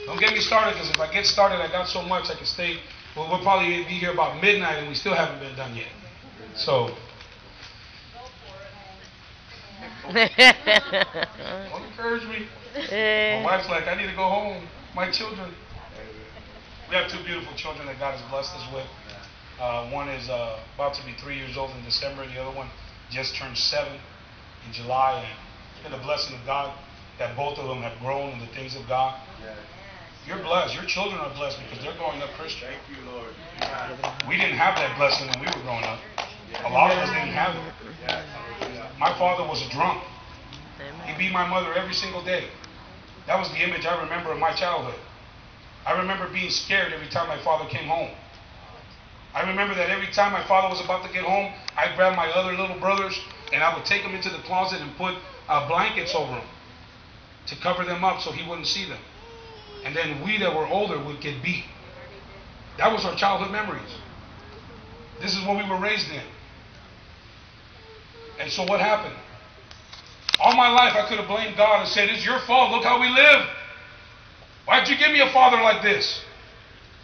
Don't get me started, because if I get started, I got so much I can stay. Well, we'll probably be here about midnight, and we still haven't been done yet. So, don't encourage me. My wife's like, I need to go home. My children. We have two beautiful children that God has blessed us with. One is about to be 3 years old in December. The other one just turned 7 in July. And it's been a blessing of God that both of them have grown in the things of God. You're blessed. Your children are blessed because they're growing up Christian. Thank you, Lord. We didn't have that blessing when we were growing up. A lot of us didn't have it. My father was a drunk. He beat my mother every single day. That was the image I remember of my childhood. I remember being scared every time my father came home. I remember that every time my father was about to get home, I'd grab my other little brothers and I would take them into the closet and put blankets over them to cover them up so he wouldn't see them. And then we that were older would get beat. That was our childhood memories. This is what we were raised in. And so what happened? All my life I could have blamed God and said, it's your fault, look how we live. Why'd you give me a father like this?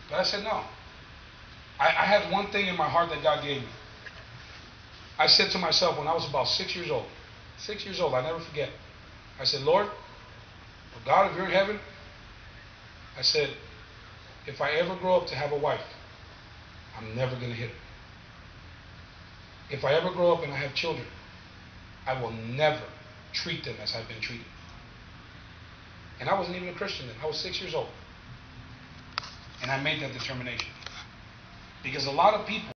But I said, no. I had one thing in my heart that God gave me. I said to myself when I was about 6 years old, I never forget. I said, Lord, God, if you're in heaven, I said, if I ever grow up to have a wife, I'm never going to hit her. If I ever grow up and I have children, I will never treat them as I've been treated. And I wasn't even a Christian then. I was 6 years old. And I made that determination. Because a lot of people